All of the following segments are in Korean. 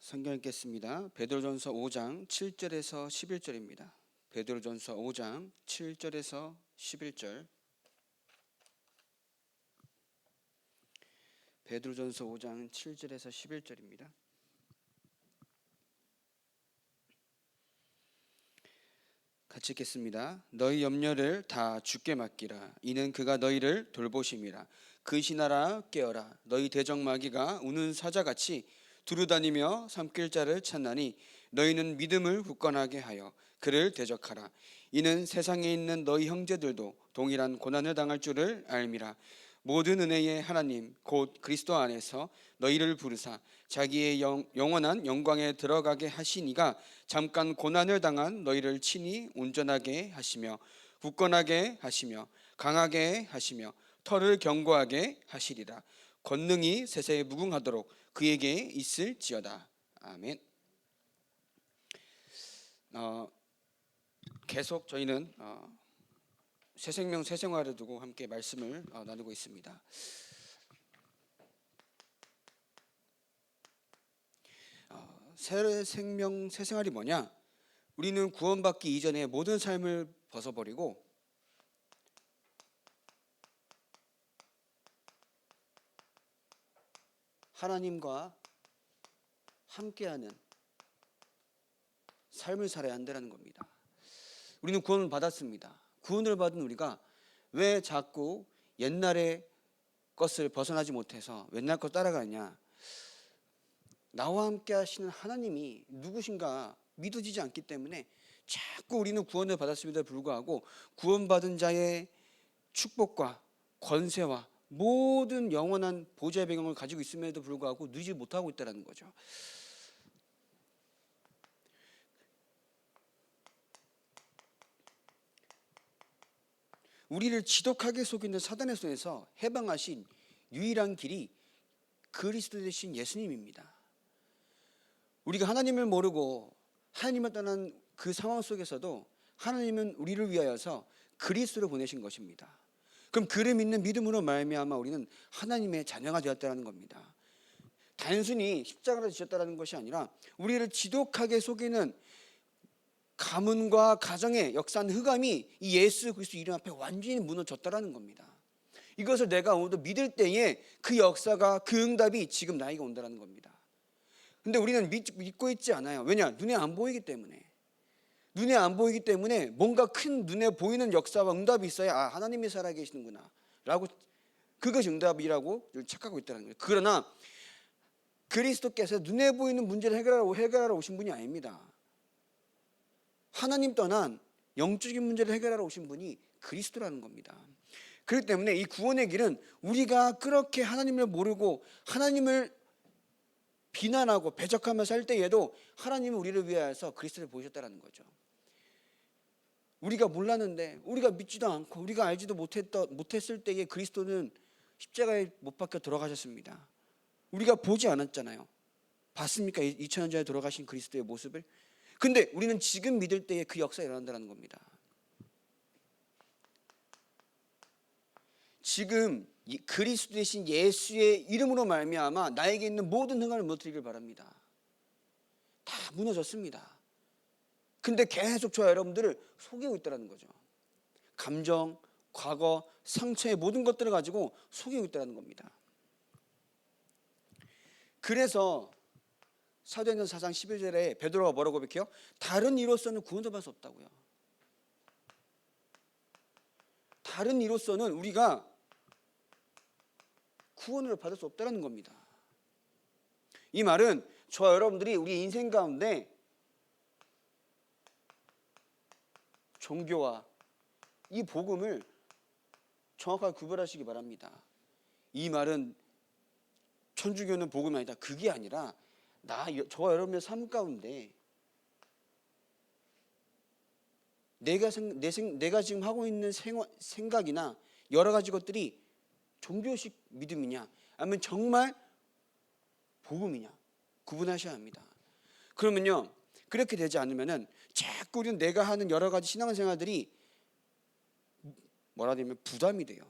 성경 읽겠습니다. 베드로전서 5장 7절에서 11절입니다. 베드로전서 5장 7절에서 11절. 베드로전서 5장 7절에서 11절입니다. 같이 읽겠습니다. 너희 염려를 다 주께 맡기라. 이는 그가 너희를 돌보심이라. 근신하라 깨어라. 너희 대적마귀가 우는 사자같이 두루다니며 삼킬 자를 찾나니 너희는 믿음을 굳건하게 하여 그를 대적하라. 이는 세상에 있는 너희 형제들도 동일한 고난을 당할 줄을 알미라. 모든 은혜의 하나님 곧 그리스도 안에서 너희를 부르사 자기의 영원한 영광에 들어가게 하시니가 잠깐 고난을 당한 너희를 친히 온전하게 하시며 굳건하게 하시며 강하게 하시며 털을 견고하게 하시리라. 권능이 세세에 무궁하도록 그에게 있을지어다. 아멘. 계속 저희는 새 생명 새 생활을 두고 함께 말씀을 나누고 있습니다. 새 생명 새 생활이 뭐냐? 우리는 구원받기 이전에 모든 삶을 벗어버리고 하나님과 함께하는 삶을 살아야 한다는 겁니다. 우리는 구원을 받았습니다. 구원을 받은 우리가 왜 자꾸 옛날의 것을 벗어나지 못해서 옛날 것 따라가냐? 나와 함께 하시는 하나님이 누구신가 믿어지지 않기 때문에 자꾸 우리는 구원을 받았음에도 불구하고 구원받은 자의 축복과 권세와 모든 영원한 보좌의 배경을 가지고 있음에도 불구하고 누리지 못하고 있다는 거죠. 우리를 지독하게 속이는 사단의 손에서 해방하신 유일한 길이 그리스도 되신 예수님입니다. 우리가 하나님을 모르고 하나님을 떠난 그 상황 속에서도 하나님은 우리를 위하여서 그리스도를 보내신 것입니다. 그럼 그를 믿는 믿음으로 말미암아 우리는 하나님의 자녀가 되었다는 겁니다. 단순히 십자가를 지셨다는 것이 아니라 우리를 지독하게 속이는 가문과 가정의 역사한 흑암이 이 예수 그리스도 이름 앞에 완전히 무너졌다는 겁니다. 이것을 내가 오늘도 믿을 때에 그 역사가 그 응답이 지금 나에게 온다는 겁니다. 근데 우리는 믿고 있지 않아요. 왜냐? 눈에 안 보이기 때문에. 눈에 안 보이기 때문에 뭔가 큰 눈에 보이는 역사와 응답이 있어야 하나님이 살아계시는구나 라고 그것이 응답이라고 착각하고 있다는 거예요. 그러나 그리스도께서 눈에 보이는 문제를 해결하러 오신 분이 아닙니다. 하나님 떠난 영적인 문제를 해결하러 오신 분이 그리스도라는 겁니다. 그렇기 때문에 이 구원의 길은 우리가 그렇게 하나님을 모르고 하나님을 비난하고 배척하며 살 때에도 하나님은 우리를 위하여서 그리스도를 보이셨다는 거죠. 우리가 몰랐는데 우리가 믿지도 않고 우리가 알지도 못했을 때에 그리스도는 십자가에 못 박혀 돌아가셨습니다. 우리가 보지 않았잖아요. 봤습니까? 2000년 전에 돌아가신 그리스도의 모습을. 근데 우리는 지금 믿을 때에 그 역사가 일어난다는 겁니다. 지금 그리스도 되신 예수의 이름으로 말미암아 나에게 있는 모든 흥함을 무너뜨리길 바랍니다. 다 무너졌습니다. 근데 계속 저와 여러분들을 속이고 있다는 거죠. 감정, 과거, 상처의 모든 것들을 가지고 속이고 있다는 겁니다. 그래서 사도행전 4장 11절에 베드로가 뭐라고 고백해요? 다른 이로서는 구원을 받을 수 없다고요. 다른 이로서는 우리가 구원을 받을 수 없다는 겁니다. 이 말은 저와 여러분들이 우리 인생 가운데 종교와 이 복음을 정확하게 구별하시기 바랍니다. 이 말은 천주교는 복음이 아니다. 그게 아니라 저와 여러분의 삶 가운데 내가 지금 하고 있는 생각이나 여러 가지 것들이 종교식 믿음이냐 아니면 정말 복음이냐 구분하셔야 합니다. 그러면요 그렇게 되지 않으면은 자꾸 우리는 내가 하는 여러 가지 신앙생활들이 뭐라 하면 부담이 돼요.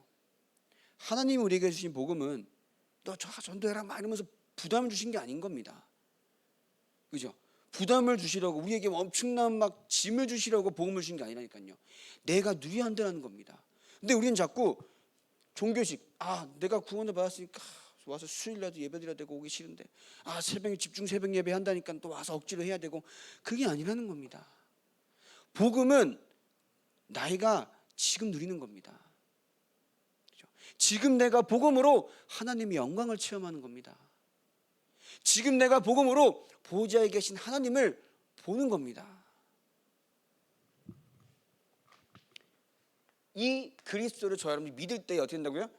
하나님이 우리에게 주신 복음은 너 저 전도해라 막 이러면서 부담을 주신 게 아닌 겁니다. 그죠? 부담을 주시라고, 우리에게 엄청난 막 짐을 주시라고 복음을 주신 게 아니라니까요. 내가 누려야 한다는 겁니다. 근데 우리는 자꾸 종교식, 내가 구원을 받았으니까 와서 수요일날도 예배드려야 되고 오기 싫은데, 새벽에 집중 새벽 예배 한다니까 또 와서 억지로 해야 되고, 그게 아니라는 겁니다. 복음은 나이가 지금 누리는 겁니다. 그렇죠? 지금 내가 복음으로 하나님의 영광을 체험하는 겁니다. 지금 내가 복음으로 보좌에 계신 하나님을 보는 겁니다. 이 그리스도를 저 여러분이 믿을 때 어떻게 된다고요?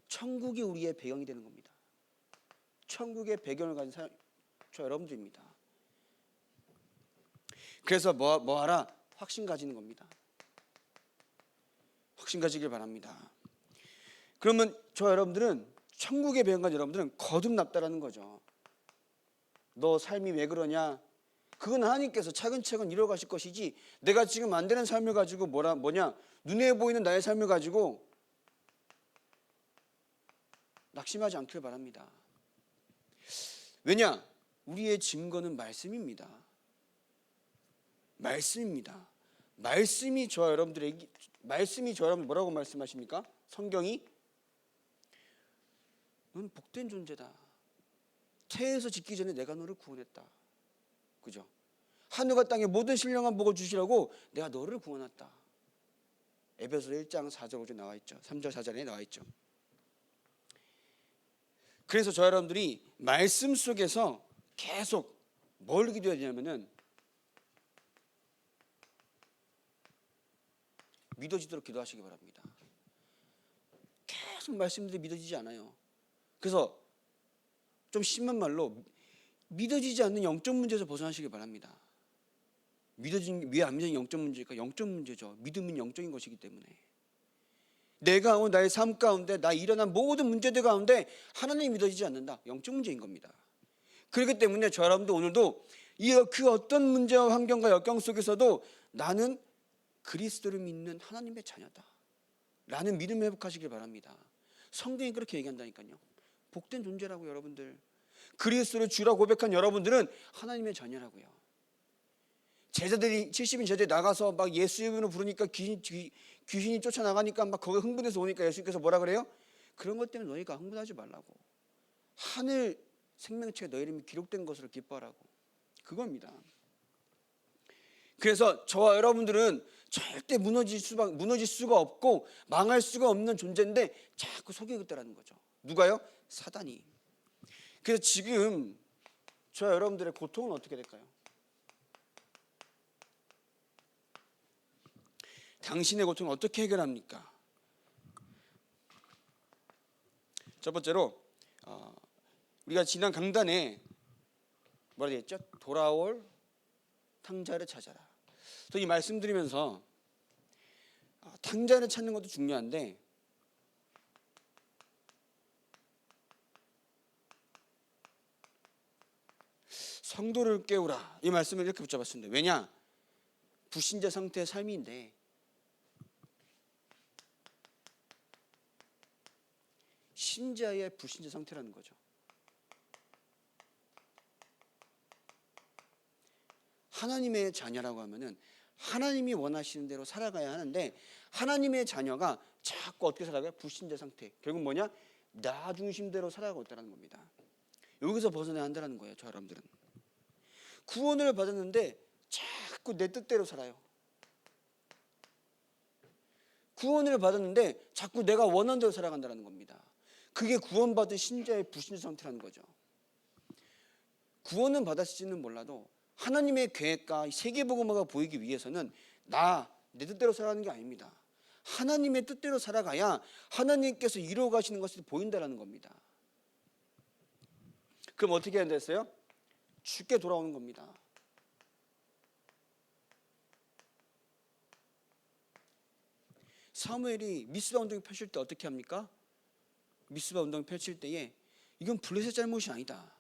천국이 우리의 배경이 되는 겁니다. 천국의 배경을 가진 저 여러분들입니다. 그래서 뭐 하라? 확신 가지는 겁니다. 확신 가지길 바랍니다. 그러면 저 여러분들은, 천국의 배경 가진 여러분들은 거듭났다라는 거죠. 너 삶이 왜 그러냐? 그건 하나님께서 차근차근 이뤄가실 것이지, 내가 지금 안 되는 삶을 가지고 뭐냐? 눈에 보이는 나의 삶을 가지고 낙심하지 않길 바랍니다. 왜냐? 우리의 증거는 말씀입니다. 말씀이 저 여러분들 뭐라고 말씀하십니까? 성경이 너는 복된 존재다. 태에서 짓기 전에 내가 너를 구원했다. 그죠? 하늘과 땅의 모든 신령한 복을 주시라고 내가 너를 구원했다. 에베소서 1장 4절 5절 나와 있죠. 3절 4절에 나와 있죠. 그래서 저 여러분들이 말씀 속에서 계속 뭘 기도해야 되냐면은 믿어지도록 기도하시기 바랍니다. 계속 말씀들이 믿어지지 않아요. 그래서 좀 심한 말로 믿어지지 않는 영적 문제에서 벗어나시기 바랍니다. 왜 안 믿어지는 영적 문제일까? 영적 문제죠. 믿음은 영적인 것이기 때문에. 내가 나의 삶 가운데, 나 일어난 모든 문제들 가운데 하나님이 믿어지지 않는다. 영적 문제인 겁니다. 그렇기 때문에 저 여러분도 오늘도 그 어떤 문제와 환경과 역경 속에서도 나는 그리스도를 믿는 하나님의 자녀다 라는 믿음을 회복하시길 바랍니다. 성경이 그렇게 얘기한다니까요. 복된 존재라고. 여러분들, 그리스도를 주라 고백한 여러분들은 하나님의 자녀라고요. 제자들이 70인 제자들이 나가서 막 예수 이름으로 부르니까 귀신이 쫓아나가니까 막 거기 흥분해서 오니까 예수님께서 뭐라 그래요? 그런 것 때문에 너희가 흥분하지 말라고. 하늘 생명책에 너희 이름이 기록된 것으로 기뻐하라고. 그겁니다. 그래서 저와 여러분들은 절대 무너질 수가 없고 망할 수가 없는 존재인데 자꾸 속이고 있다는 거죠. 누가요? 사단이. 그래서 지금 저와 여러분들의 고통은 어떻게 될까요? 당신의 고통을 어떻게 해결합니까? 첫 번째로 우리가 지난 강단에 뭐라 했죠? 돌아올 탕자를 찾아라. 또 이 말씀 드리면서 탕자를 찾는 것도 중요한데 성도를 깨우라. 이 말씀을 이렇게 붙잡았습니다. 왜냐? 불신자 상태의 삶인데 신자의 불신자 상태라는 거죠. 하나님의 자녀라고 하면은 하나님이 원하시는 대로 살아가야 하는데 하나님의 자녀가 자꾸 어떻게 살아가요? 불신자 상태. 결국 뭐냐? 나 중심대로 살아가고 있다는 겁니다. 여기서 벗어나야 한다는 거예요. 저 여러분들은 구원을 받았는데 자꾸 내 뜻대로 살아요. 구원을 받았는데 자꾸 내가 원하는 대로 살아간다는 겁니다. 그게 구원받은 신자의 불신자 상태라는 거죠. 구원은 받았을지는 몰라도 하나님의 계획과 세계복음화가 보이기 위해서는 내 뜻대로 살아가는 게 아닙니다. 하나님의 뜻대로 살아가야 하나님께서 이루어 가시는 것이 보인다는 겁니다. 그럼 어떻게 해야 됐어요? 주께 돌아오는 겁니다. 사무엘이 미스바 운동을 펼칠 때 어떻게 합니까? 미스바 운동을 펼칠 때에 이건 블레셋 잘못이 아니다.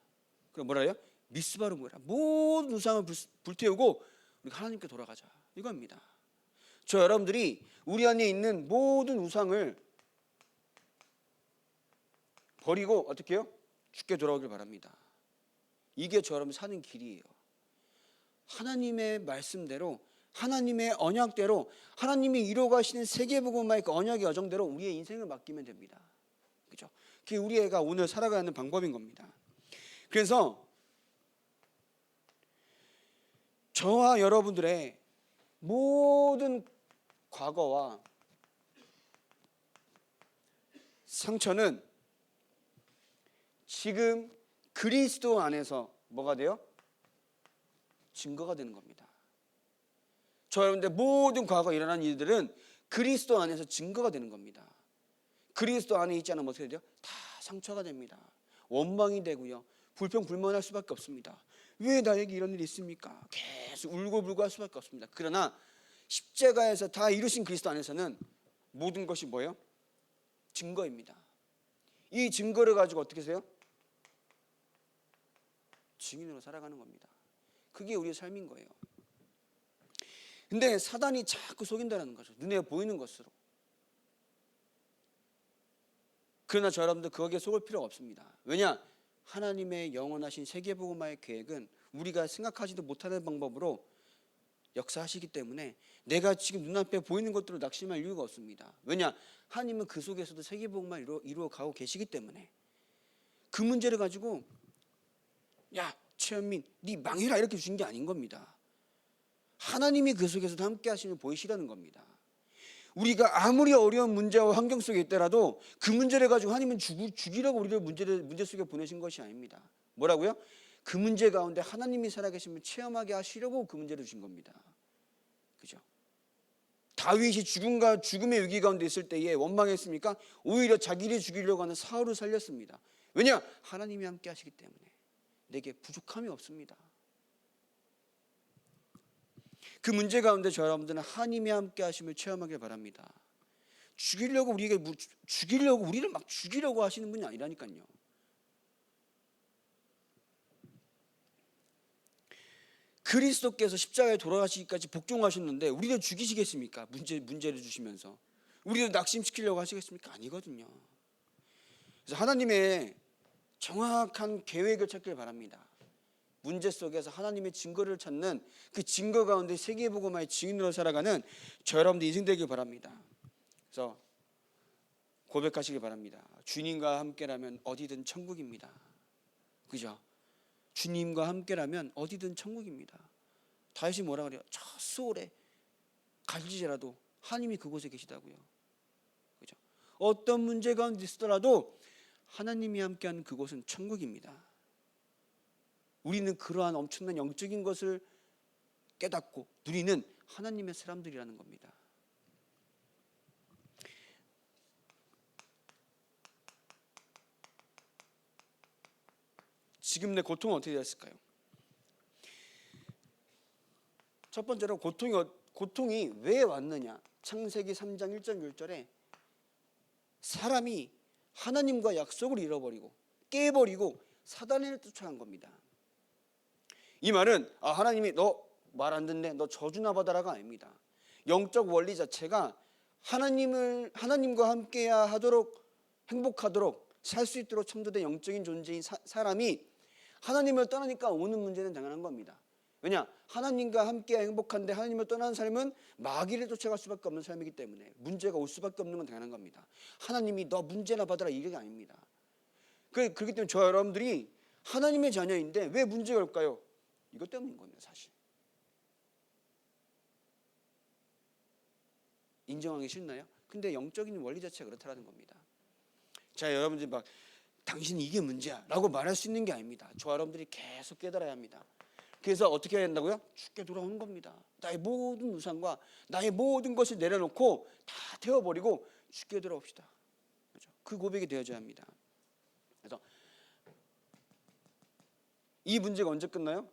그럼 뭐라 해요? 미스바로 모여라. 모든 우상을 불태우고 우리가 하나님께 돌아가자. 이겁니다. 저 여러분들이 우리 안에 있는 모든 우상을 버리고 어떻게 해요? 주께 돌아오길 바랍니다. 이게 저 여러분 사는 길이에요. 하나님의 말씀대로, 하나님의 언약대로, 하나님이 이루어가시는 세계복음화의 그 언약의 여정대로 우리의 인생을 맡기면 됩니다. 그죠? 그게 우리가 오늘 살아가는 방법인 겁니다. 그래서 저와 여러분들의 모든 과거와 상처는 지금 그리스도 안에서 뭐가 돼요? 증거가 되는 겁니다. 저 여러분들 모든 과거 일어난 일들은 그리스도 안에서 증거가 되는 겁니다. 그리스도 안에 있지 않으면 어떻게 돼요? 다 상처가 됩니다. 원망이 되고요. 불평불만할 수밖에 없습니다. 왜 나에게 이런 일이 있습니까? 계속 울고불고 할 수밖에 없습니다. 그러나 십자가에서 다 이루신 그리스도 안에서는 모든 것이 뭐예요? 증거입니다. 이 증거를 가지고 어떻게 하세요? 증인으로 살아가는 겁니다. 그게 우리의 삶인 거예요. 근데 사단이 자꾸 속인다는 거죠. 눈에 보이는 것으로. 그러나 저 여러분들 거기에 속을 필요가 없습니다. 왜냐? 하나님의 영원하신 세계복음화의 계획은 우리가 생각하지도 못하는 방법으로 역사하시기 때문에 내가 지금 눈앞에 보이는 것들을 낙심할 이유가 없습니다. 왜냐? 하나님은 그 속에서도 세계복음화를 이루어가고 계시기 때문에 그 문제를 가지고 야 최현민 네 망해라 이렇게 주신 게 아닌 겁니다. 하나님이 그 속에서도 함께 하시는 보이시라는 겁니다. 우리가 아무리 어려운 문제와 환경 속에 있더라도 그 문제를 가지고 하나님은 죽이려고 우리를 문제 속에 보내신 것이 아닙니다. 뭐라고요? 그 문제 가운데 하나님이 살아계심을 체험하게 하시려고 그 문제를 주신 겁니다. 그죠? 다윗이 죽음의 위기 가운데 있을 때에 원망했습니까? 오히려 자기를 죽이려고 하는 사울을 살렸습니다. 왜냐? 하나님이 함께 하시기 때문에 내게 부족함이 없습니다. 그 문제 가운데 저 여러분들은 하나님이 함께 하심을 체험하길 바랍니다. 죽이려고 우리를 막 죽이려고 하시는 분이 아니라니까요. 그리스도께서 십자가에 돌아가시기까지 복종하셨는데 우리를 죽이시겠습니까? 문제를 주시면서 우리를 낙심시키려고 하시겠습니까? 아니거든요. 그래서 하나님의 정확한 계획을 찾길 바랍니다. 문제 속에서 하나님의 증거를 찾는 그 증거 가운데 세계복음화의 증인으로 살아가는 저 여러분들 인생 되길 바랍니다. 그래서 고백하시길 바랍니다. 주님과 함께라면 어디든 천국입니다. 그죠? 주님과 함께라면 어디든 천국입니다. 다윗이 뭐라 그래요? 저 수월에 갈지라도 하나님이 그곳에 계시다고요. 그죠? 어떤 문제 가운데 있더라도 하나님이 함께하는 그곳은 천국입니다. 우리는 그러한 엄청난 영적인 것을 깨닫고 누리는 하나님의 사람들이라는 겁니다. 지금 내 고통은 어떻게 되었을까요? 첫 번째로 고통이 왜 왔느냐? 창세기 3장 1절 1절에 사람이 하나님과 약속을 잃어버리고 깨버리고 사단을 쫓아간 겁니다. 이 말은 하나님이 너 말 안 듣네, 너 저주나 받아라가 아닙니다. 영적 원리 자체가 하나님과 함께해야 하도록 행복하도록 살 수 있도록 창조된 영적인 존재인 사람이 하나님을 떠나니까 오는 문제는 당연한 겁니다. 왜냐? 하나님과 함께 행복한데 하나님을 떠나는 삶은 마귀를 쫓아갈 수밖에 없는 삶이기 때문에 문제가 올 수밖에 없는 건 당연한 겁니다. 하나님이 너 문제나 받아라 이게 아닙니다. 그렇기 때문에 저 여러분들이 하나님의 자녀인데 왜 문제가 올까요? 이것 때문인 겁니다. 사실 인정하기 싫나요? 근데 영적인 원리 자체가 그렇다는 겁니다. 자, 여러분들이 막 당신이 이게 문제야 라고 말할 수 있는 게 아닙니다. 저 여러분들이 계속 깨달아야 합니다. 그래서 어떻게 해야 된다고요? 죽게 돌아오는 겁니다. 나의 모든 우상과 나의 모든 것을 내려놓고 다 태워버리고 죽게 돌아옵시다. 그렇죠? 그 고백이 되어져야 합니다. 그래서 이 문제가 언제 끝나요?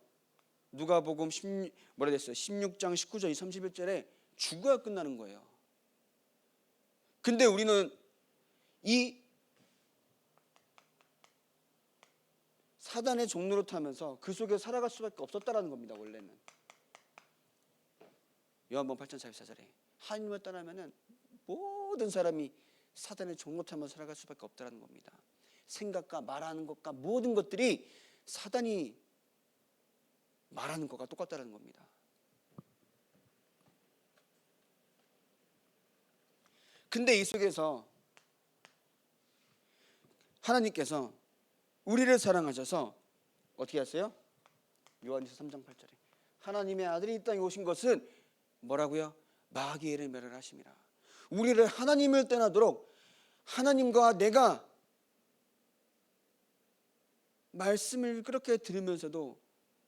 누가복음 16장 19절 31절에 죽어야 끝나는 거예요. 근데 우리는 이 사단의 종로를 타면서 그 속에 살아갈 수밖에 없었다라는 겁니다. 원래는 요한복음 8장 44절에 하나님을 떠나면은 모든 사람이 사단의 종로 타면서 살아갈 수밖에 없다라는 겁니다. 생각과 말하는 것과 모든 것들이 사단이 말하는 것과 똑같다는 겁니다. 근데 이 속에서 하나님께서 우리를 사랑하셔서 어떻게 하세요? 요한일서 3장 8절에 하나님의 아들이 이 땅에 오신 것은 뭐라고요? 마귀를 멸하심이라. 우리를 하나님을 떠나도록 하나님과 내가 말씀을 그렇게 들으면서도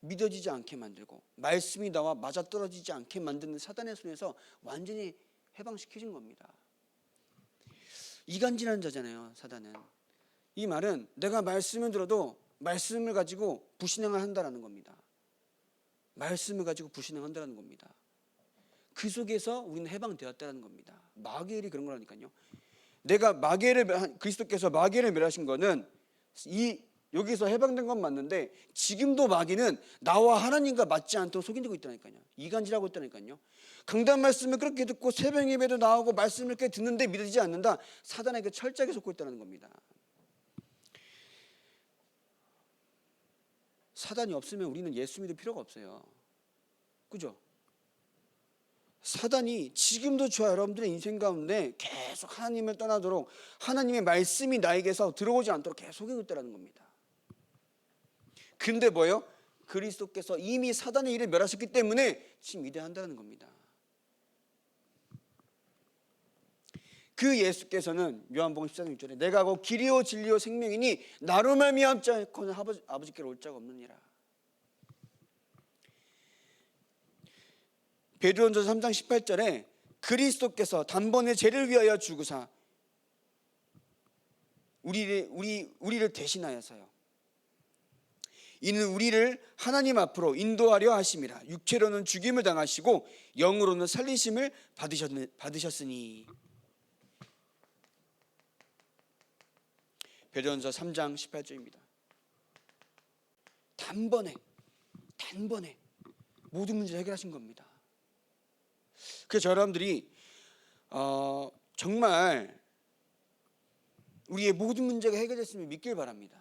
믿어지지 않게 만들고 말씀이 나와 맞아떨어지지 않게 만드는 사단의 손에서 완전히 해방시키신 겁니다. 이간질하는 자잖아요, 사단은. 이 말은 내가 말씀을 들어도 말씀을 가지고 불신앙을 한다라는 겁니다. 말씀을 가지고 불신앙한다는 겁니다. 그 속에서 우리는 해방되었다는 겁니다. 마귀엘이 그런 거라니까요. 내가 그리스도께서 마귀를 멸하신 거는 여기서 해방된 건 맞는데 지금도 마귀는 나와 하나님과 맞지 않도록 속이고 있다니까요. 이간질하고 있다니까요. 강단 말씀을 그렇게 듣고 새벽 예배도 나오고 말씀을 이렇게 듣는데 믿어지지 않는다. 사단에게 철저하게 속고 있다는 겁니다. 사단이 없으면 우리는 예수 믿을 필요가 없어요. 그죠? 사단이 지금도 저와 여러분들의 인생 가운데 계속 하나님을 떠나도록 하나님의 말씀이 나에게서 들어오지 않도록 계속 속이고 있다는 겁니다. 근데 뭐예요? 그리스도께서 이미 사단의 일을 멸하셨기 때문에 지금 위대한다는 겁니다. 그 예수께서는 요한복음 14장 6절에 내가 곧 길이요 진리요 생명이니 나로 말미암지 않고는 아버지께로 올 자가 없느니라. 베드로전서 3장 18절에 그리스도께서 단번에 죄를 위하여 죽으사 우리를 대신하여서요. 이는 우리를 하나님 앞으로 인도하려 하심이라. 육체로는 죽임을 당하시고 영으로는 살리심을 받으셨으니. 베드로전서 3장 18절입니다. 단번에 모든 문제를 해결하신 겁니다. 그래서 여러분들이 정말 우리의 모든 문제가 해결됐으면 믿길 바랍니다.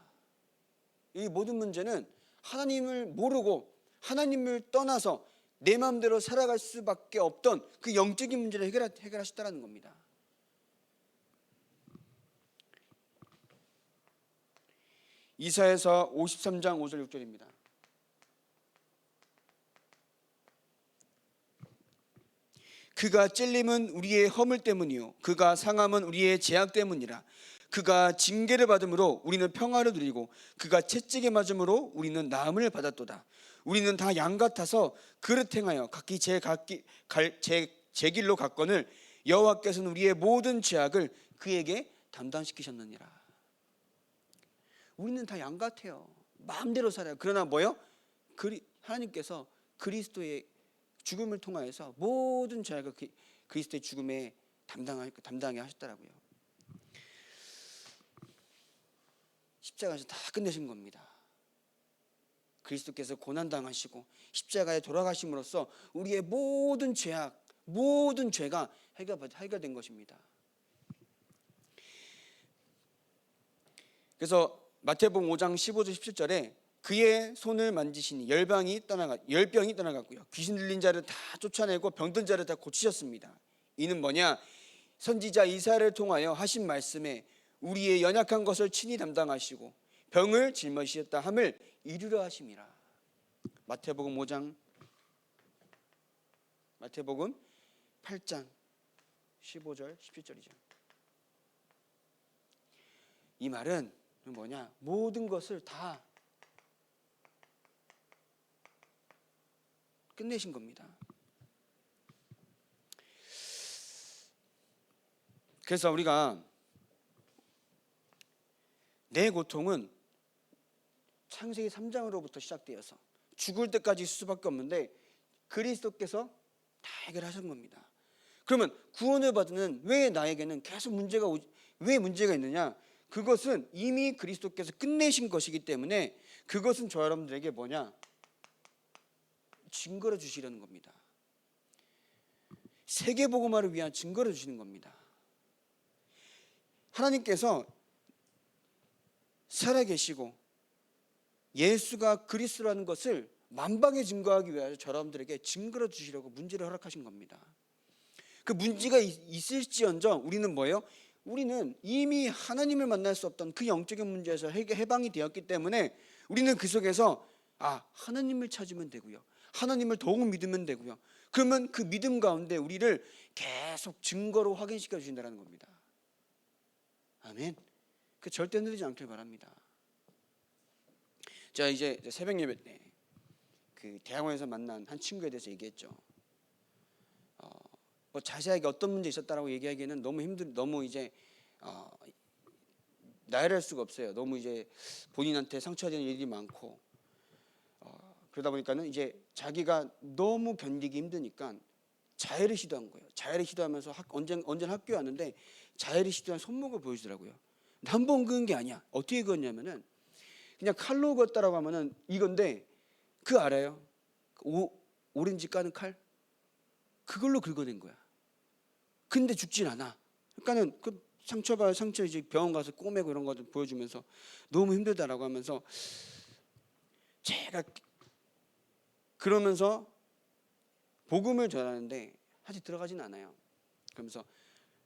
이 모든 문제는 하나님을 모르고 하나님을 떠나서 내 마음대로 살아갈 수밖에 없던 그 영적인 문제를 해결하셨다는 겁니다. 이사야서 53장 5절 6절입니다. 그가 찔림은 우리의 허물 때문이요 그가 상함은 우리의 죄악 때문이라. 그가 징계를 받음으로 우리는 평화를 누리고 그가 채찍에 맞음으로 우리는 나음을 받았도다. 우리는 다 양 같아서 그릇 행하여 각기 제 길로 갔거늘 여호와께서는 우리의 모든 죄악을 그에게 담당시키셨느니라. 우리는 다 양 같아요. 마음대로 살아요. 그러나 뭐요? 하나님께서 그리스도의 죽음을 통하여서 모든 죄악을 그리스도의 죽음에 담당하게 하셨더라고요. 십자가에서 다 끝내신 겁니다. 그리스도께서 고난당하시고 십자가에 돌아가심으로써 우리의 모든 죄악, 모든 죄가 해결된 것입니다. 그래서 마태복음 5장 15절 17절에 그의 손을 만지시니 열병이 떠나갔고요. 귀신 들린 자를 다 쫓아내고 병든 자를 다 고치셨습니다. 이는 뭐냐? 선지자 이사야를 통하여 하신 말씀에 우리의 연약한 것을 친히 담당하시고 병을 짊어지셨다 함을 이루려 하심이라. 마태복음 8장 15절 17절이죠. 이 말은 뭐냐? 모든 것을 다 끝내신 겁니다. 그래서 우리가 내 고통은 창세기 3장으로부터 시작되어서 죽을 때까지 있을 수밖에 없는데 그리스도께서 다 해결하신 겁니다. 그러면 구원을 받는 왜 나에게는 계속 왜 문제가 있느냐? 그것은 이미 그리스도께서 끝내신 것이기 때문에 그것은 저 여러분들에게 뭐냐? 증거를 주시려는 겁니다. 세계복음화를 위한 증거를 주시는 겁니다. 하나님께서 살아계시고 예수가 그리스도라는 것을 만방에 증거하기 위하여 여러분들에게 증거로 주시려고 문제를 허락하신 겁니다. 그 문제가 있을지언정 우리는 뭐예요? 우리는 이미 하나님을 만날 수 없던 그 영적인 문제에서 해방이 되었기 때문에 우리는 그 속에서 하나님을 찾으면 되고요, 하나님을 더욱 믿으면 되고요, 그러면 그 믿음 가운데 우리를 계속 증거로 확인시켜 주신다는 겁니다. 아멘. 그 절대 느리지 않길 바랍니다. 자, 이제 새벽 예배 때 그 대학원에서 만난 한 친구에 대해서 얘기했죠. 뭐 자세하게 어떤 문제 있었다라고 얘기하기에는 너무 이제 나열할 수가 없어요. 너무 이제 본인한테 상처가 되는 일이 많고, 그러다 보니까는 이제 자기가 너무 견디기 힘드니까 자해를 시도한 거예요. 자해를 시도하면서 언제나 학교에 왔는데 자해를 시도한 손목을 보여주더라고요. 근데 한 번 그은 게 아니야. 어떻게 그었냐면은 그냥 칼로 그었다라고 하면은 이건데, 그 알아요? 오렌지 까는 칼? 그걸로 긁어낸 거야. 근데 죽진 않아. 그러니까는 그 상처 이제 병원 가서 꼬매고 이런 거 좀 보여주면서 너무 힘들다라고 하면서, 제가 그러면서 복음을 전하는데 사실 들어가진 않아요. 그러면서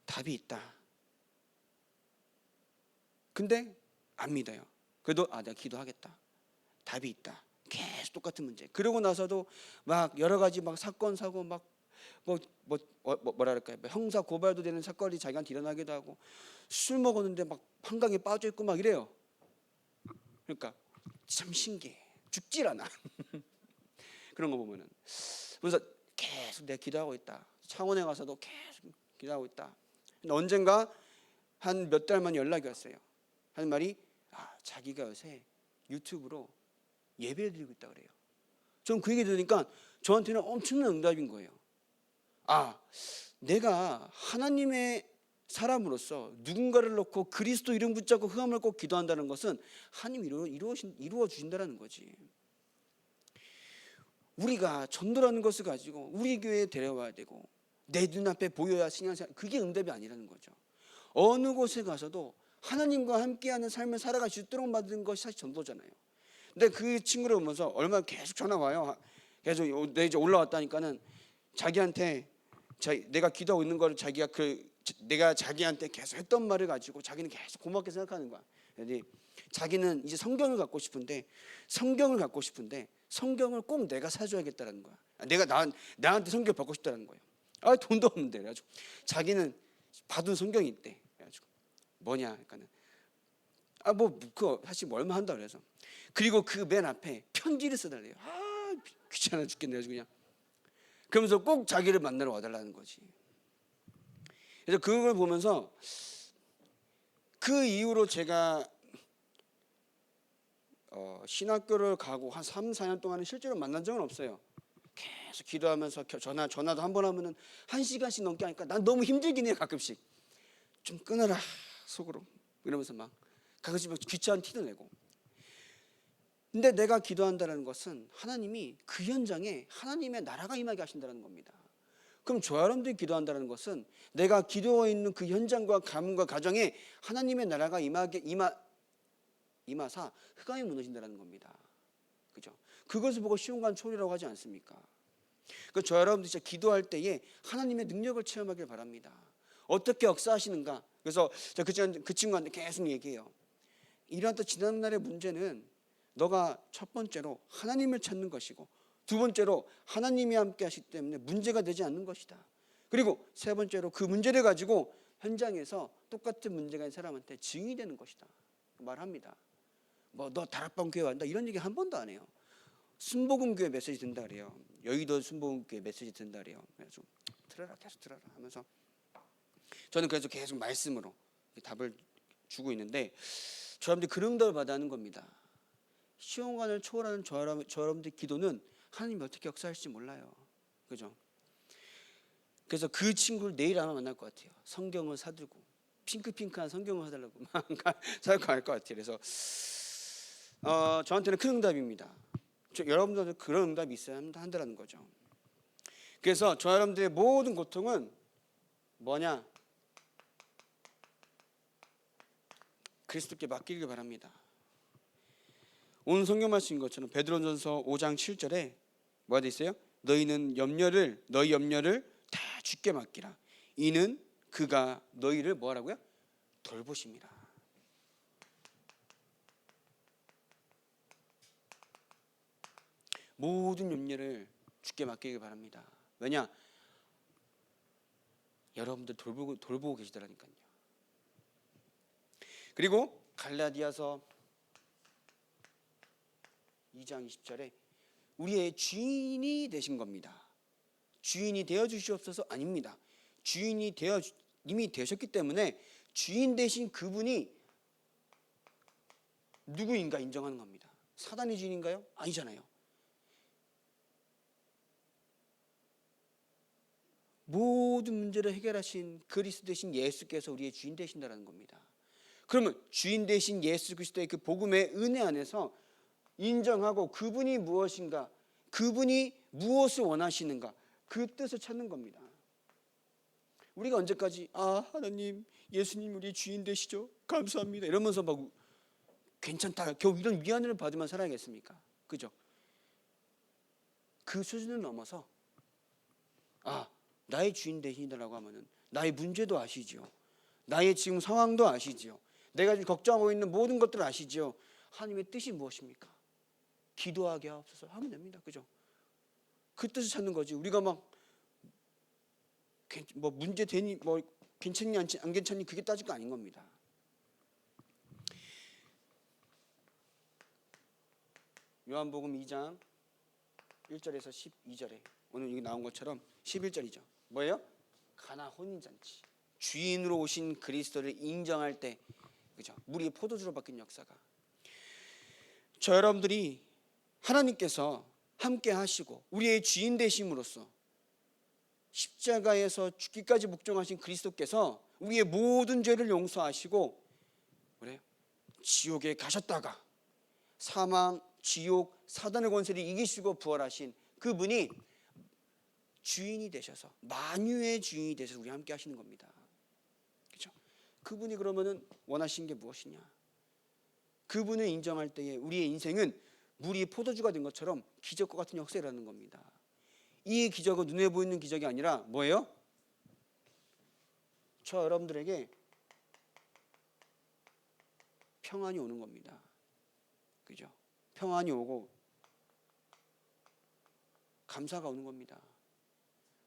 답이 있다. 근데 안 믿어요. 그래도 내가 기도하겠다. 답이 있다. 계속 똑같은 문제. 그러고 나서도 막 여러 가지 막 사건 사고 막 뭐라 그럴까요? 형사 고발도 되는 사건이 자기한테 일어나기도 하고, 술 먹었는데 막 한강에 빠져 있고 막 이래요. 그러니까 참 신기해. 죽질 않아. 그런 거 보면은. 그래서 계속 내가 기도하고 있다. 창원에 가서도 계속 기도하고 있다. 근데 언젠가 한 몇 달 만에 연락이 왔어요. 하는 말이 자기가 요새 유튜브로 예배를 드리고 있다 그래요. 전 그 얘기 들으니까 저한테는 엄청난 응답인 거예요. 내가 하나님의 사람으로서 누군가를 놓고 그리스도 이름 붙잡고 흑암을 꼭 기도한다는 것은 하나님이 이루어 주신다는 거지. 우리가 전도라는 것을 가지고 우리 교회에 데려와야 되고 내 눈앞에 보여야 신앙생활, 그게 응답이 아니라는 거죠. 어느 곳에 가서도 하나님과 함께하는 삶을 살아갈 수 있도록 만든 것이 사실 전도잖아요. 근데 그 친구를 보면서 얼마나 계속 전화 와요. 계속 내 이제 올라왔다니까는 자기한테 내가 기도하고 있는 거를 내가 자기한테 계속 했던 말을 가지고 자기는 계속 고맙게 생각하는 거야. 그래서 자기는 이제 성경을 갖고 싶은데 성경을 꼭 내가 사줘야겠다는 거야. 내가 나한테 성경 받고 싶다는 거예요. 돈도 없는데. 그래가지고 자기는 받은 성경이 있대. 그래가지고 뭐냐? 그러니까는 그거 사실 뭐 얼마 한다 그래서. 그리고 그 맨 앞에 편지를 써달래요. 귀찮아 죽겠네. 그래가지고 그냥. 그러면서 꼭 자기를 만나러 와달라는 거지. 그래서 그걸 보면서 그 이후로 제가 신학교를 가고 한 3, 4년 동안은 실제로 만난 적은 없어요. 계속 기도하면서 전화도 한 번 하면은 1시간씩 넘게 하니까 난 너무 힘들긴 해요. 가끔씩 좀 끊어라 속으로 이러면서 막 가끔씩 막 귀찮은 티도 내고. 근데 내가 기도한다는 것은 하나님이 그 현장에 하나님의 나라가 임하게 하신다는 겁니다. 그럼 저 여러분들이 기도한다는 것은 내가 기도하고 있는 그 현장과 가문과 가정에 하나님의 나라가 임하사 흑암이 무너진다는 겁니다. 그죠? 그것을 보고 시온관 초리라고 하지 않습니까? 그 저 여러분들 진짜 기도할 때에 하나님의 능력을 체험하길 바랍니다. 어떻게 역사하시는가? 그래서 그 친구한테 계속 얘기해요. 이러한 지난날의 문제는 너가 첫 번째로 하나님을 찾는 것이고, 두 번째로 하나님이 함께 하시기 때문에 문제가 되지 않는 것이다. 그리고 세 번째로 그 문제를 가지고 현장에서 똑같은 문제가 있는 사람한테 증인이 되는 것이다 말합니다. 너 다락방 교회 간다 이런 얘기 한 번도 안 해요. 순복음 교회 메시지 듣는다 그래요. 여의도 순복음 교회 메시지 듣는다 그래요. 그래서 계속 들어라 하면서 저는 그래서 계속 말씀으로 답을 주고 있는데, 저 여러분들 그런 응답을 받아야 하는 겁니다. 시온관을 초월하는 저 여러분들 기도는 하나님이 어떻게 역사할지 몰라요. 그죠? 그래서 그 친구를 내일 아마 만날 것 같아요. 성경을 사들고 핑크한 성경을 사달라고 사달라고 할 것 같아요. 그래서 저한테는 큰 응답입니다. 여러분들도 그런 응답이 있어야 한다는 거죠. 그래서 저 여러분들의 모든 고통은 뭐냐? 그리스도께 맡기길 바랍니다. 오늘 성경 말씀인 것처럼 베드로전서 5장 7절에 뭐가 돼 있어요? 너희 염려를 다 주께 맡기라. 이는 그가 너희를 뭐하라고요? 돌보십니다. 모든 염려를 주께 맡기길 바랍니다. 왜냐? 여러분들 돌보고 계시더라니까요. 그리고 갈라디아서 2장 20절에 우리의 주인이 되신 겁니다. 주인이 되어 주시옵소서 아닙니다. 주인이 되어 이미 되셨기 때문에 주인 되신 그분이 누구인가 인정하는 겁니다. 사단이 주인인가요? 아니잖아요. 모든 문제를 해결하신 그리스도 되신 예수께서 우리의 주인 되신다는 겁니다. 그러면 주인 되신 예수 그리스도의 그 복음의 은혜 안에서 인정하고 그분이 무엇인가, 그분이 무엇을 원하시는가, 그 뜻을 찾는 겁니다. 우리가 언제까지 하나님, 예수님 우리 주인 되시죠? 감사합니다 이러면서 막 괜찮다, 겨우 이런 위안을 받으면 살아야겠습니까? 그죠? 그 수준을 넘어서 나의 주인 되시라고 하면은 나의 문제도 아시지요. 나의 지금 상황도 아시지요. 내가 지금 걱정하고 있는 모든 것들을 아시지요. 하나님의 뜻이 무엇입니까? 기도하게 하옵소서 하면 됩니다. 그죠? 그 뜻을 찾는 거지. 우리가 막 문제 되니 괜찮니 안 괜찮니 그게 따질 거 아닌 겁니다. 요한복음 2장 1절에서 12절에 오늘 여기 나온 것처럼 11절이죠. 뭐예요? 가나 혼인잔치. 주인으로 오신 그리스도를 인정할 때, 그죠? 물이 포도주로 바뀐 역사가. 저 여러분들이 하나님께서 함께 하시고 우리의 주인 되심으로써 십자가에서 죽기까지 복종하신 그리스도께서 우리의 모든 죄를 용서하시고 그래요? 지옥에 가셨다가 사망, 지옥, 사단의 권세를 이기시고 부활하신 그분이 주인이 되셔서 만유의 주인이 되셔서 우리 함께 하시는 겁니다. 그렇죠? 그분이 그러면은 원하시는 게 무엇이냐? 그분을 인정할 때에 우리의 인생은 물이 포도주가 된 것처럼 기적과 같은 역사를 일어나는 겁니다. 이 기적은 눈에 보이는 기적이 아니라 뭐예요? 저 여러분들에게 평안이 오는 겁니다. 그죠? 평안이 오고 감사가 오는 겁니다.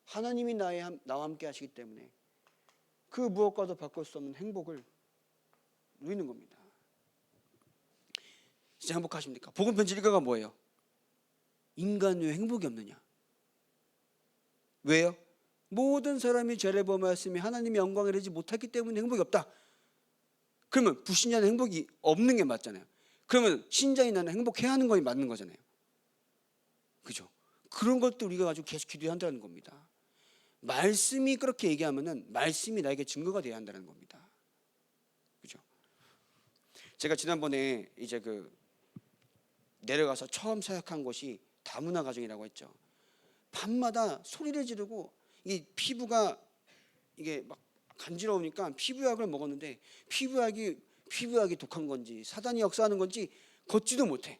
하나님이 나와 함께 하시기 때문에 그 무엇과도 바꿀 수 없는 행복을 누리는 겁니다. 진짜 행복하십니까? 복음 편지 1가가 뭐예요? 인간 외에 행복이 없느냐? 왜요? 모든 사람이 죄를 범하였으며 하나님의 영광을 이루지 못했기 때문에 행복이 없다. 그러면 불신자는 행복이 없는 게 맞잖아요. 그러면 신자인 나는 행복해야 하는 것이 맞는 거잖아요. 그죠? 그런 것도 우리가 가지고 계속 기도해야 한다는 겁니다. 말씀이 그렇게 얘기하면은 말씀이 나에게 증거가 돼야 한다는 겁니다. 그죠? 제가 지난번에 이제 내려가서 처음 사역한 곳이 다문화 가정이라고 했죠. 밤마다 소리를 지르고 이 피부가 이게 막 간지러우니까 피부약을 먹었는데 피부약이 독한 건지 사단이 역사하는 건지 걷지도 못해.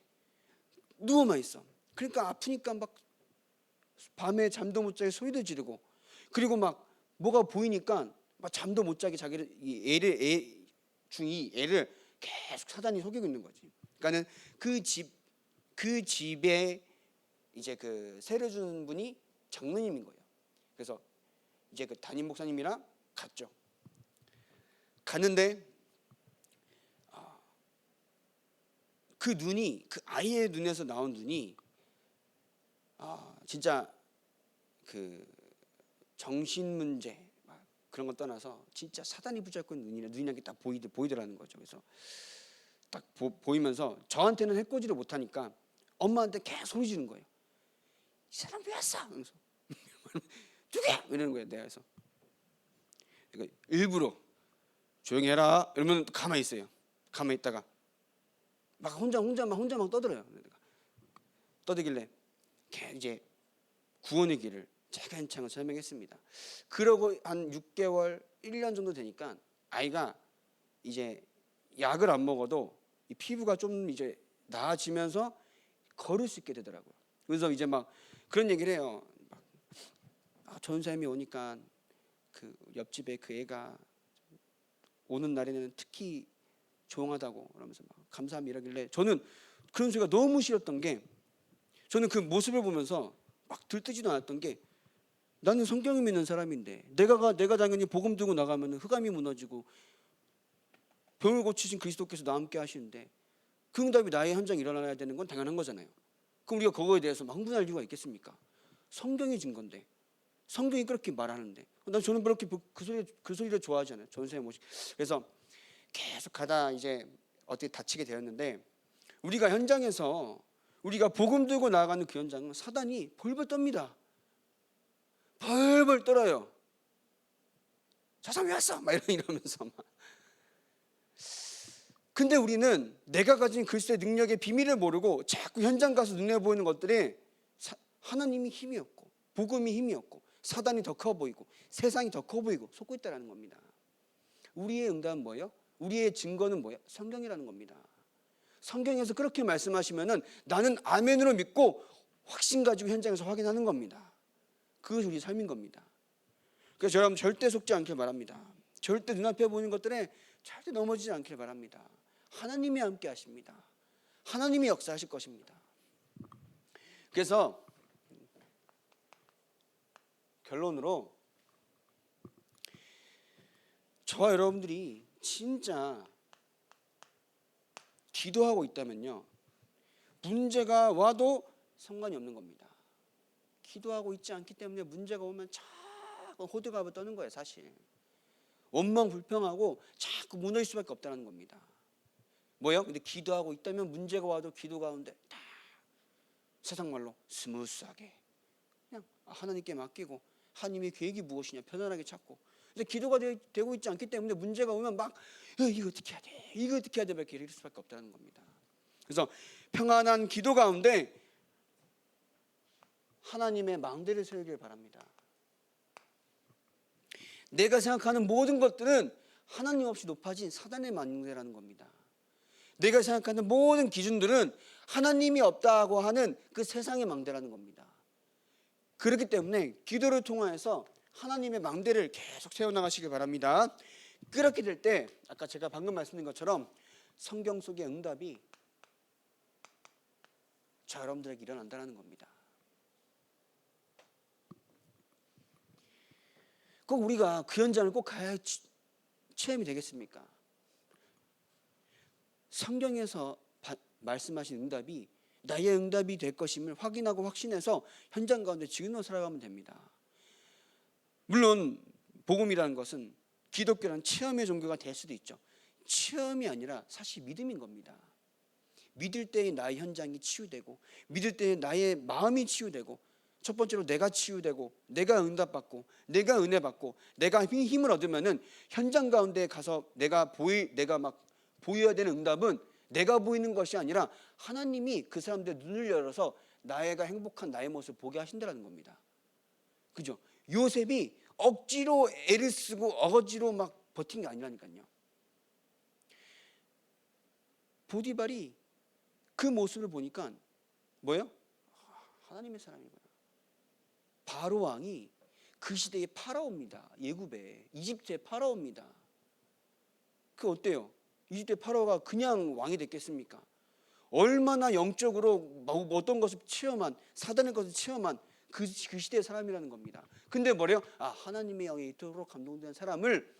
누워만 있어. 그러니까 아프니까 막 밤에 잠도 못 자게 소리도 지르고 그리고 막 뭐가 보이니까 막 잠도 못 자게 자기를 애를 계속 사단이 속이고 있는 거지. 그러니까는 그 집에 이제 세례 주는 분이 장로님인 거예요. 그래서 이제 담임 목사님이랑 갔죠. 갔는데 그 눈이 그 아이의 눈에서 나온 눈이 진짜 정신 문제 그런 거 떠나서 진짜 사단이 붙잡고 있는 눈이란 게 딱 보이더라는 거죠. 그래서 딱 보이면서 저한테는 해코지를 못하니까 엄마한테 계속 소리 지르는 거예요. 이 사람 왜 왔어? 하면서 누구야? 이러는 거예요. 내가 그래서 그러니까 일부러 조용히 해라 이러면 가만히 있어요. 가만히 있다가 막 혼자 막 떠들어요. 떠들길래 이제 구원의 길을 차근차근 설명했습니다. 그러고 한 6개월, 1년 정도 되니까 아이가 이제 약을 안 먹어도 이 피부가 좀 이제 나아지면서 걸을 수 있게 되더라고요. 그래서 이제 막 그런 얘기를 해요. 전사님이 오니까 그 옆집에 그 애가 오는 날에는 특히 조용하다고 그러면서 막 감사함이 이러길래 저는 그런 소리가 너무 싫었던 게, 저는 그 모습을 보면서 막 들뜨지도 않았던 게, 나는 성경을 믿는 사람인데 내가 당연히 복음 들고 나가면 흑암이 무너지고 병을 고치신 그리스도께서 나와 함께 하시는데 그 응답이 나의 현장에 일어나야 되는 건 당연한 거잖아요. 그럼 우리가 그거에 대해서 막 흥분할 이유가 있겠습니까? 성경이 증거인데, 성경이 그렇게 말하는데, 저는 그렇게 그 소리를 좋아하지 않아요. 전세의 모식. 그래서 계속 가다 이제 어떻게 다치게 되었는데, 우리가 현장에서 우리가 복음 들고 나아가는 그 현장은 사단이 벌벌 떱니다. 벌벌 떨어요. 저 사람 왜 왔어? 막 이러면서 막. 근데 우리는 내가 가진 그리스도의 능력의 비밀을 모르고 자꾸 현장 가서 눈에 보이는 것들이 하나님이 힘이었고 복음이 힘이었고 사단이 더 커 보이고 세상이 더 커 보이고 속고 있다는 겁니다. 우리의 응답은 뭐예요? 우리의 증거는 뭐예요? 성경이라는 겁니다. 성경에서 그렇게 말씀하시면은 나는 아멘으로 믿고 확신 가지고 현장에서 확인하는 겁니다. 그것이 우리 삶인 겁니다. 그래서 여러분 절대 속지 않길 바랍니다. 절대 눈앞에 보이는 것들에 절대 넘어지지 않길 바랍니다. 하나님이 함께 하십니다. 하나님이 역사하실 것입니다. 그래서 결론으로 저와 여러분들이 진짜 기도하고 있다면요, 문제가 와도 상관이 없는 겁니다. 기도하고 있지 않기 때문에 문제가 오면 자꾸 호들갑을 떠는 거예요. 사실 원망 불평하고 자꾸 무너질 수밖에 없다는 겁니다. 뭐요? 근데 기도하고 있다면 문제가 와도 기도 가운데 다 세상 말로 스무스하게 그냥 하나님께 맡기고 하나님의 계획이 무엇이냐 편안하게 찾고, 근데 기도가 되고 있지 않기 때문에 문제가 오면 막 이거 어떻게 해야 돼? 이거 어떻게 해야 돼? 이렇게 이럴 수밖에 없다는 겁니다. 그래서 평안한 기도 가운데 하나님의 망대를 세우길 바랍니다. 내가 생각하는 모든 것들은 하나님 없이 높아진 사단의 망대라는 겁니다. 내가 생각하는 모든 기준들은 하나님이 없다고 하는 그 세상의 망대라는 겁니다. 그렇기 때문에 기도를 통하여서 하나님의 망대를 계속 세워나가시길 바랍니다. 그렇게 될 때 아까 제가 방금 말씀드린 것처럼 성경 속의 응답이 저 여러분들에게 일어난다는 겁니다. 꼭 우리가 그 현장을 꼭 가야 체험이 되겠습니까? 성경에서 말씀하신 응답이 나의 응답이 될 것임을 확인하고 확신해서 현장 가운데 지금으로 살아가면 됩니다. 물론 복음이라는 것은 기독교라는 체험의 종교가 될 수도 있죠. 체험이 아니라 사실 믿음인 겁니다. 믿을 때에 나의 현장이 치유되고 믿을 때에 나의 마음이 치유되고, 첫 번째로 내가 치유되고 내가 응답받고 내가 은혜 받고 내가 힘을 얻으면은 현장 가운데 가서 내가 막 보여야 되는 응답은 내가 보이는 것이 아니라 하나님이 그 사람들의 눈을 열어서 나의가 행복한 나의 모습을 보게 하신다는 겁니다. 그죠? 요셉이 억지로 애를 쓰고 어거지로 막 버틴 게 아니라니까요. 보디발이 그 모습을 보니까 뭐예요? 하나님의 사람이구나. 바로 왕이 그 시대의 파라오입니다. 예굽의 이집트의 파라오입니다. 그 어때요? 이집트 파라오가 그냥 왕이 됐겠습니까? 얼마나 영적으로 어떤 것을 체험한, 사단의 것을 체험한 그 시대의 사람이라는 겁니다. 근데 뭐래요? 하나님의 영에 이토록 감동된 사람을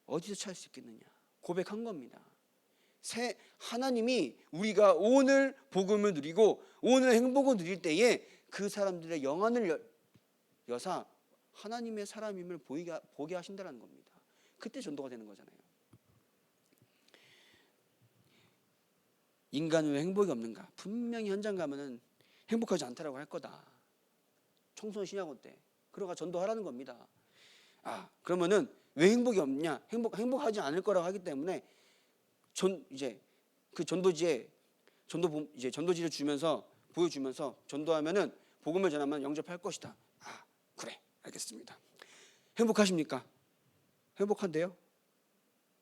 어디서 찾을 수 있겠느냐 고백한 겁니다. 하나님이 우리가 오늘 복음을 누리고 오늘 행복을 누릴 때에 그 사람들의 영안을 여사 하나님의 사람임을 보게 하신다는 겁니다. 그때 전도가 되는 거잖아요. 인간은 왜 행복이 없는가? 분명히 현장 가면은 행복하지 않다라고 할 거다. 청소년 신학원 때 그러가 전도하라는 겁니다. 그러면은 왜 행복이 없냐? 행복하지 않을 거라고 하기 때문에 이제 그 전도지를 주면서 보여주면서 전도하면은 복음을 전하면 영접할 것이다. 그래, 알겠습니다. 행복하십니까? 행복한데요?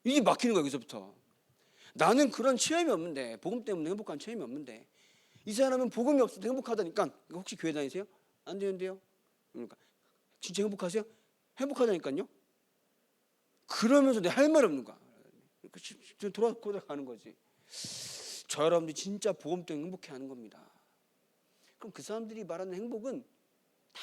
이게 막히는 거예요, 여기서부터. 나는 그런 체험이 없는데, 복음 때문에 행복한 체험이 없는데, 이 사람은 복음이 없어도 행복하다니까. 혹시 교회 다니세요? 안 되는데요? 그러니까 진짜 행복하세요? 행복하다니까요. 그러면서 내 할 말 없는 거야. 돌아가는 거지. 저 여러분들이 진짜 복음 때문에 행복해하는 겁니다. 그럼 그 사람들이 말하는 행복은 다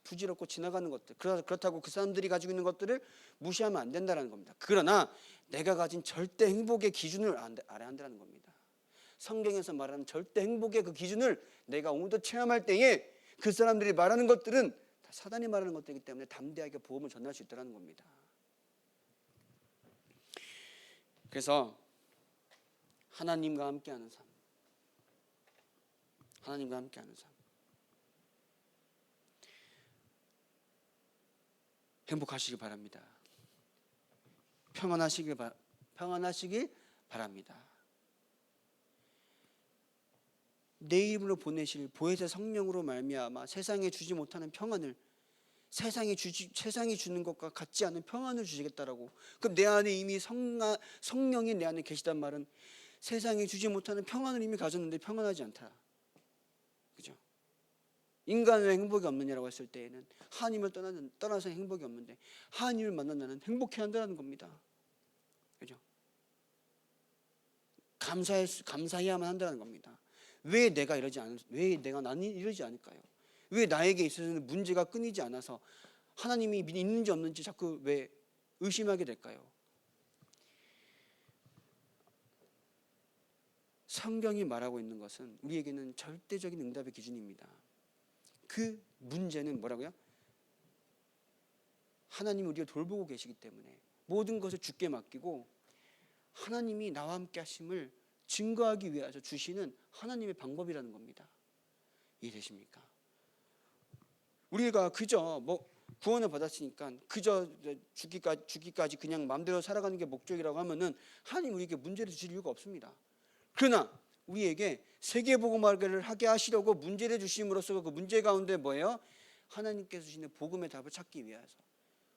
부질없고 지나가는 것들. 그렇다고 그 사람들이 가지고 있는 것들을 무시하면 안 된다는 겁니다. 그러나 내가 가진 절대 행복의 기준을 알아야 한다는 겁니다. 성경에서 말하는 절대 행복의 그 기준을 내가 오늘도 체험할 때에 그 사람들이 말하는 것들은 다 사단이 말하는 것들이기 때문에 담대하게 복음을 전할 수 있다는 겁니다. 그래서 하나님과 함께하는 삶, 하나님과 함께하는 삶, 행복하시길 바랍니다. 평안하시길 바랍니다. 내 이름으로 보내실 보혜사 성령으로 말미암아 세상에 주지 못하는 평안을, 세상이 주는 것과 같지 않은 평안을 주시겠다라고. 그럼 내 안에 이미 성령이 내 안에 계시단 말은 세상이 주지 못하는 평안을 이미 가졌는데 평안하지 않다. 그죠? 인간의 행복이 없느냐라고 했을 때에는 하나님을 떠나서 행복이 없는데 하나님을 만난 나는 행복해야 한다는 겁니다. 그죠? 감사해야만 한다는 겁니다. 왜 나는 이러지 않을까요? 왜 나에게 있어서는 문제가 끊이지 않아서 하나님이 있는지 없는지 자꾸 왜 의심하게 될까요? 성경이 말하고 있는 것은 우리에게는 절대적인 응답의 기준입니다. 그 문제는 뭐라고요? 하나님이 우리를 돌보고 계시기 때문에 모든 것을 주께 맡기고 하나님이 나와 함께 하심을 증거하기 위해서 주시는 하나님의 방법이라는 겁니다. 이해되십니까? 우리가 그저 구원을 받았으니까 그저 죽기까지 그냥 마음대로 살아가는 게 목적이라고 하면은 하나님 우리에게 문제를 주실 이유가 없습니다. 그러나 우리에게 세계복음화를 하게 하시려고 문제를 주심으로써 그 문제 가운데 뭐예요? 하나님께서 주시는 복음의 답을 찾기 위해서,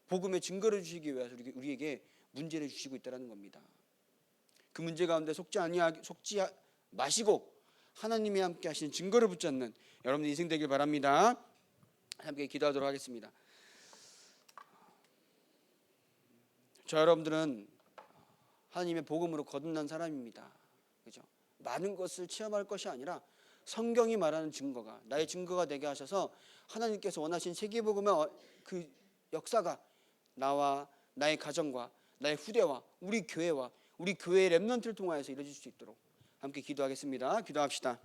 복음의 증거를 주시기 위해서 우리에게 문제를 주시고 있다는 겁니다. 그 문제 가운데 속지 마시고 하나님이 함께 하시는 증거를 붙잡는 여러분의 인생 되길 바랍니다. 함께 기도하도록 하겠습니다. 저 여러분들은 하나님의 복음으로 거듭난 사람입니다. 그죠? 많은 것을 체험할 것이 아니라 성경이 말하는 증거가 나의 증거가 되게 하셔서 하나님께서 원하신 세계복음의 그 역사가 나와 나의 가정과 나의 후대와 우리 교회의 렘넌트를 통하여서 이루어질 수 있도록 함께 기도하겠습니다. 기도합시다.